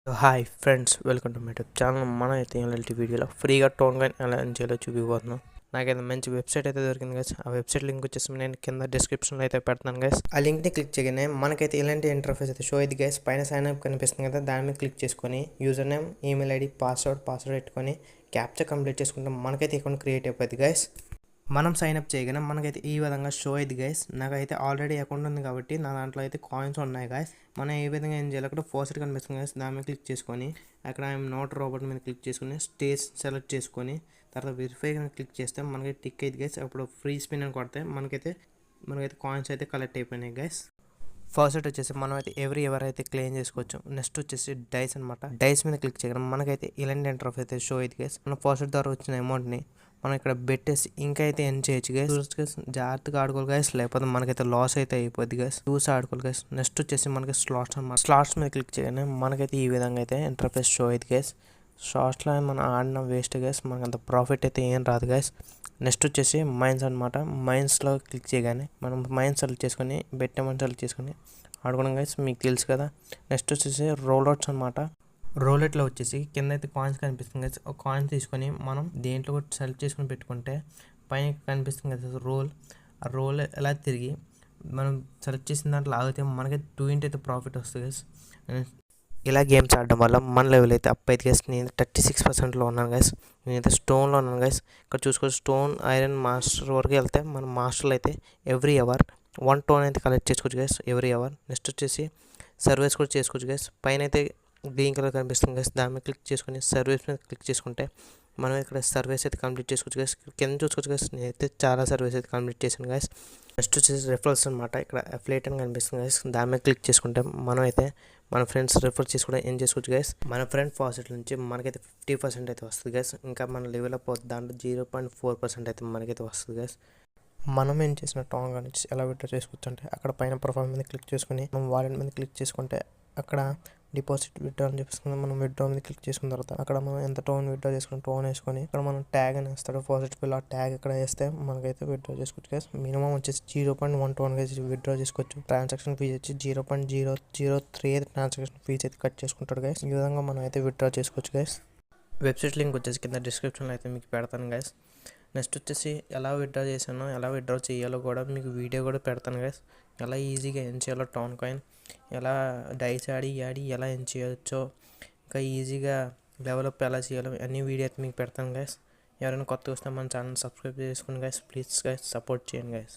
Hi friends, welcome to my YouTube channel. మనం అయితే ఇలాంటి వీడియోలో ఫ్రీగా టోన్ కాయిన్ ఎలా ఎర్న్ చేయాలో చూపిపోతున్నాం. నాకైతే మంచి వెబ్సైట్ అయితే దొరికింది గైస్. ఆ వెబ్సైట్ లింక్ వచ్చేసి నేను కింద డిస్క్రిప్షన్లో అయితే పెడతాను గైస్. ఆ లింక్ని క్లిక్ చేయగానే మనకైతే ఇలాంటి ఇంటర్ఫేస్ అయితే షో అయింది గైస్. పైన సైన్ అప్ కనిపిస్తుంది కదా, దాని మీద క్లిక్ చేసుకొని user name, email ID, password పెట్టుకొని క్యాప్చర్ కంప్లీట్ చేసుకుంటే మనకైతే అకౌంట్ క్రియేట్ అయిపోద్ది గైస్. మనం సైన్అప్ చేయగానే మనకైతే ఈ విధంగా షో అయింది గైస్. నాకైతే ఆల్రెడీ అకౌంట్ ఉంది కాబట్టి నా దాంట్లో అయితే కాయిన్స్ ఉన్నాయి గైస్. మనం ఏ విధంగా ఏం చేయాలి, అక్కడ ఫోర్సెట్ కనిపిస్తుంది గైస్, దాని మీద క్లిక్ చేసుకొని అక్కడ ఐఎమ్ నోట్ రోబోట్ మీద క్లిక్ చేసుకొని స్టేజ్ సెలెక్ట్ చేసుకొని తర్వాత వెరిఫై క్లిక్ చేస్తే మనకి టిక్ అయింది గైస్. అప్పుడు ఫ్రీ స్పిన్ అని కొడితే మనకైతే కాయిన్స్ అయితే కలెక్ట్ అయిపోయినాయి గైస్. ఫస్ట్ వచ్చేసి మనం అయితే ఎవరైతే క్లెయిమ్ చేసుకోవచ్చు. నెక్స్ట్ వచ్చేసి డైస్ అనమాట. డైస్ మీద క్లిక్ చేయడం మనకైతే ఇలాంటి ఇంటర్ఫేస్ అయితే షో అయింది గైస్. మన ఫస్ట్ ద్వారా వచ్చిన అమౌంట్ని మనం ఇక్కడ పెట్టేసి ఇంకా అయితే ఎన్ చేయొచ్చు గైస్. జాగ్రత్తగా ఆడుకోవాలి గైస్, లేకపోతే మనకైతే లాస్ అయితే అయిపోద్ది గైస్. చూసి ఆడుకోవాలి గైస్. నెక్స్ట్ వచ్చేసి మనకి స్లాట్స్ అనమాట. స్లాట్స్ మీద క్లిక్ చేయగానే మనకైతే ఈ విధంగా అయితే ఇంటర్ఫేస్ షో అయింది గైస్. షార్ట్స్లో మనం ఆడిన వేస్ట్ గైస్, మనకు అంత ప్రాఫిట్ అయితే ఏం రాదు గైస్. నెక్స్ట్ వచ్చేసి మైన్స్ అనమాట. మైన్స్లో క్లిక్ చేయగానే మనం మైన్స్ సెలెక్ట్ చేసుకొని బెట్ అమౌంట్ సెలెక్ట్ చేసుకొని ఆడుకోవడం గైస్, మీకు తెలుసు కదా. నెక్స్ట్ వచ్చేసి రోల్అవుట్స్ అనమాట. రోలెట్లో వచ్చేసి కింద అయితే కాయిన్స్ కనిపిస్తుంది కదా, ఒక కాయిన్ తీసుకొని మనం దేంట్లో కూడా సెలెక్ట్ చేసుకొని పెట్టుకుంటే పైన కనిపిస్తుంది కదా రోల్. ఆ రోల్ ఎలా తిరిగి మనం సెలెక్ట్ చేసిన దాంట్లో ఆగితే మనకైతే 2x అయితే ప్రాఫిట్ వస్తుంది గైస్. ఇలా గేమ్స్ ఆడడం వల్ల మన లెవెల్ అయితే అప్ అయితే గైస్. నేను 36%లో ఉన్నాను గైస్. నేనైతే స్టోన్లో ఉన్నాను గైస్. ఇక్కడ చూసుకోవచ్చు, స్టోన్ ఐరన్ మాస్టర్ వరకు వెళ్తే మన మాస్టర్లు అయితే ఎవ్రీ అవర్ 1 టోన్ అయితే కలెక్ట్ చేసుకోవచ్చు గైస్, ఎవ్రీ అవర్. నెక్స్ట్ వచ్చేసి సర్వీస్ కూడా చేసుకోవచ్చు గైస్. పైన అయితే గ్రీన్ కలర్ కనిపిస్తుంది గైస్, దాని మీద క్లిక్ చేసుకొని సర్వీస్ మీద క్లిక్ చేసుకుంటే మనం ఇక్కడ సర్వీస్ అయితే కంప్లీట్ చేసుకోవచ్చు గైస్. కింద చూసుకోవచ్చు గైస్, నేనైతే చాలా సర్వీస్ అయితే కంప్లీట్ చేశాను గైస్. నెక్స్ట్ వచ్చేసి రెఫరల్స్ అనమాట. ఇక్కడ అఫిలియేట్ అని కనిపిస్తుంది గైస్, దాని మీద క్లిక్ చేసుకుంటే మనం అయితే మన ఫ్రెండ్స్ రెఫర్ చేసి కూడా ఏం చేసుకోవచ్చు గైస్. మన ఫ్రెండ్ ఫాసెట్ నుంచి మనకైతే 50% అయితే వస్తుంది గైస్. ఇంకా మన లెవెల్ అప్ అవుతుంది, దాంట్లో 0.4% అయితే మనకైతే వస్తుంది గైస్. మనం ఏం చేసిన టాంగ్ నుంచి ఎలా విత్డ్రా చేసుకోవచ్చు అంటే అక్కడ పైన ప్రొఫైల్ మీద క్లిక్ చేసుకుని మనం వాలెట్ మీద క్లిక్ చేసుకుంటే అక్కడ డిపాజిట్ విత్డ్రా అని చెప్పేసి మనం విత్డ్రా మీద క్లిక్ చేసుకున్న తర్వాత అక్కడ మనం ఎంత టోన్ విత్డ్రా చేసుకుని టోన్ వేసుకొని ఇక్కడ మనం ట్యాగ్ అని వేస్తాడు ఫాసెట్ బిల్. ఆ ట్యాగ్ ఇక్కడ వేస్తే మనకైతే విత్డ్రా చేసుకోవచ్చు గైస్. మినిమం వచ్చేసి 0.1 టోన్ గైస్ విత్డ్రా చేసుకోవచ్చు. ట్రాన్సాక్షన్ ఫీజ్ వచ్చి 0.003 ట్రాన్సాక్షన్ ఫీజ్ అయితే కట్ చేసుకుంటాడు గైస్. ఈ విధంగా మనం అయితే విత్డ్రా చేసుకోవచ్చు గైస్. వెబ్సైట్ లింక్ వచ్చేసి కింద డిస్క్రిప్షన్లో అయితే మీకు పెడతాను గైస్. నెక్స్ట్ వచ్చేసి ఎలా విత్డ్రా చేశానో ఎలా విత్డ్రా చేయాలో కూడా మీకు వీడియో కూడా పెడతాను గైస్. ఎలా ఈజీగా ఎర్న్ చేయాలో టోన్ కాయిన్, ఎలా డైస్ ఆడి ఎలా ఎర్న్ చేయొచ్చో, ఇంకా ఈజీగా డెవలప్ ఎలా చేయాలో అన్ని వీడియో అయితే మీకు పెడతాను గైస్. ఎవరైనా కొత్తగా వస్తే మన ఛానల్ సబ్స్క్రైబ్ చేసుకోండి గైస్. ప్లీజ్ గైస్ సపోర్ట్ చేయండి గైస్.